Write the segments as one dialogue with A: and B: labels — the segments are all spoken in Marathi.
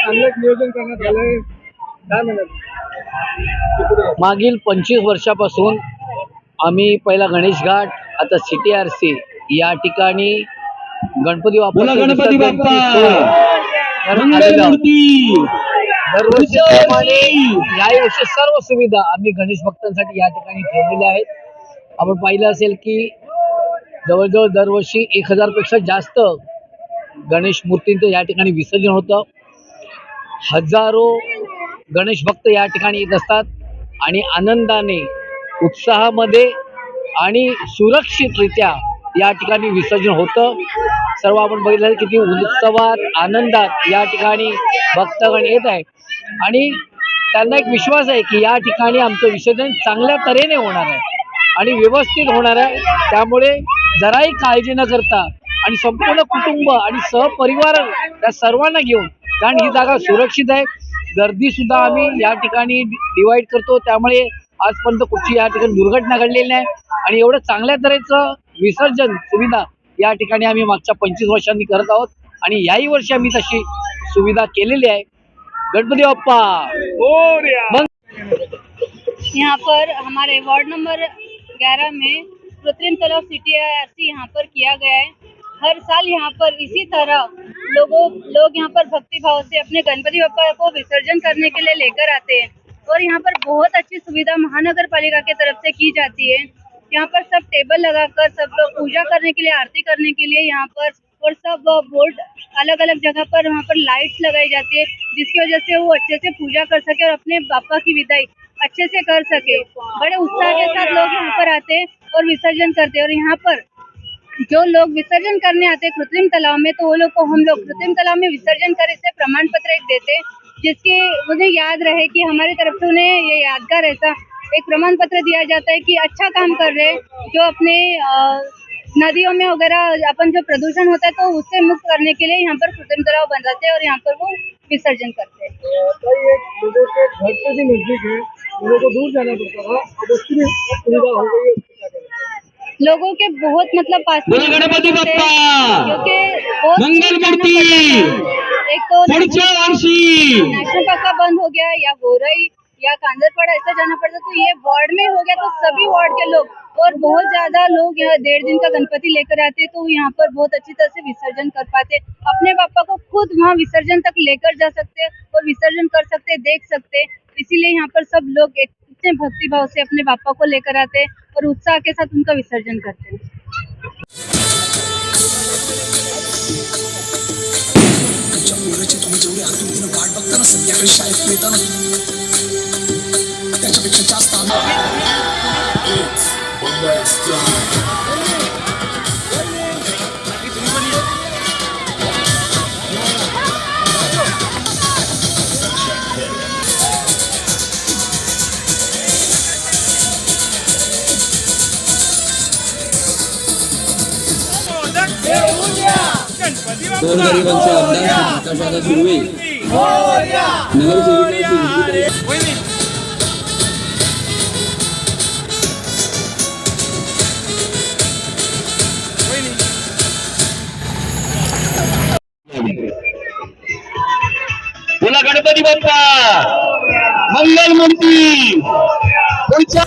A: चांगलंच नियोजन करण्यात आलंय, काय म्हणत?
B: मागील 25 वर्षापासून आम्ही पहिला गणेश घाट, आता CTRC या ठिकाणी गणपती बाप्पा
C: गणपती बाप्पा
B: दरवर्षीप्रमाणे याही वर्षी सर्व सुविधा आम्ही गणेश भक्तांसाठी या ठिकाणी ठेवलेल्या आहेत. आपण पाहिलं असेल की जवळजवळ दरवर्षी 1000 पेक्षा जास्त गणेश मूर्तींचं या ठिकाणी विसर्जन होतं. हजारो गणेश भक्त या ठिकाणी येत असतात आणि आनंदाने, उत्साहामध्ये आणि सुरक्षितरित्या या ठिकाणी विसर्जन होतं. सर्व आपण बघितलं किती उत्सवात, आनंदात या ठिकाणी भक्तगण येत आहे आणि त्यांना एक विश्वास आहे की या ठिकाणी आमचं विसर्जन चांगल्या तऱ्हेने होणार आहे आणि व्यवस्थित होणार आहे. त्यामुळे जराही काळजी न करता आणि संपूर्ण कुटुंब आणि सहपरिवार या सर्वांना घेऊन, कारण ही जागा सुरक्षित आहे, गर्दी सुद्धा आम्ही या ठिकाणी डिवाइड करतो, त्यामुळे आजपर्यंत कुठची या ठिकाणी दुर्घटना घडलेली नाही आणि एवढं चांगल्या तऱ्हेचं विसर्जन सुविधा या ठिकाणी आम्ही मागच्या 25 वर्षांनी करत आहोत आणि याही वर्षी आम्ही तशी सुविधा केलेली आहे. गणपती बाप्पा.
D: यहाँ पर हमारे वार्ड नंबर 11 में कृत्रिम तालाब CTRC यहाँ पर किया गया है। हर साल यहाँ पर इसी तरह लोग यहाँ पर भक्ति भाव से अपने गणपति बप्पा को विसर्जन करने के लिए लेकर आते हैं और यहाँ पर बहुत अच्छी सुविधा महानगर पालिका की तरफ से की जाती है। यहाँ पर सब टेबल लगाकर सब लोग पूजा करने के लिए, आरती करने के लिए यहाँ पर, और सब बोर्ड अलग अलग जगह पर वहाँ पर लाइट्स लगाई जाती है जिसकी वजह से वो अच्छे से पूजा कर सके और अपने बापा की विदाई अच्छे से कर सके। बड़े उत्साह के साथ लोग यहाँ पर आते हैं और विसर्जन करते हैं। और यहाँ पर जो लोग विसर्जन करने आते हैं कृत्रिम तालाब में, तो वो लोग को हम लोग कृत्रिम तालाब में विसर्जन कर इससे प्रमाण पत्र एक देते हैं, जिसकी उन्हें याद रहे कि हमारी तरफ से उन्हें ये यादगार ऐसा एक प्रमाण पत्र दिया जाता है कि अच्छा काम कर रहे हैं, जो अपने नदियों में वगैरह अपन जो प्रदूषण होता है तो उससे मुक्त करने के लिए यहाँ पर कृत्रिम तालाब बनाते हैं और यहाँ पर वो विसर्जन करते हैं।
A: लोगों के घर से भी नजदीक है, लोगों को दूर जाना पड़ता था, अब उसकी भी सुविधा हो गई है।
D: लोगों के बहुत मतलब पास में
C: गणपती बाप्पा
D: क्योंकि बहुत
C: मंगल मूर्ति
D: एक तो नेशनल पार्क का बंद हो गया या गोरई या कांजरपाड़ा ऐसा जाना पड़ता, तो ये वार्ड में हो गया तो सभी वार्ड के लोग और बहुत ज्यादा लोग यहाँ 1.5 दिन का गणपति लेकर आते, तो यहाँ पर बहुत अच्छी तरह से विसर्जन कर पाते, अपने पापा को खुद वहाँ विसर्जन तक लेकर जा सकते और विसर्जन कर सकते, देख सकते। इसीलिए यहाँ पर सब लोग इतने भक्ति भाव से अपने पापा को लेकर आते और उत्साह के साथ उनका विसर्जन करते हैं।
C: गोरगरिबांचे आमदार प्रकाशाला सुरवे बोला गणपती बाप्पा मंगल मूर्ती पुढच्या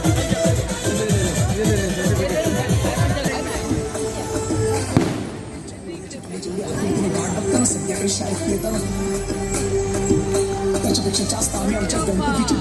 C: त्याच्यापेक्षा जास्त आम्ही आमच्या गणपतीची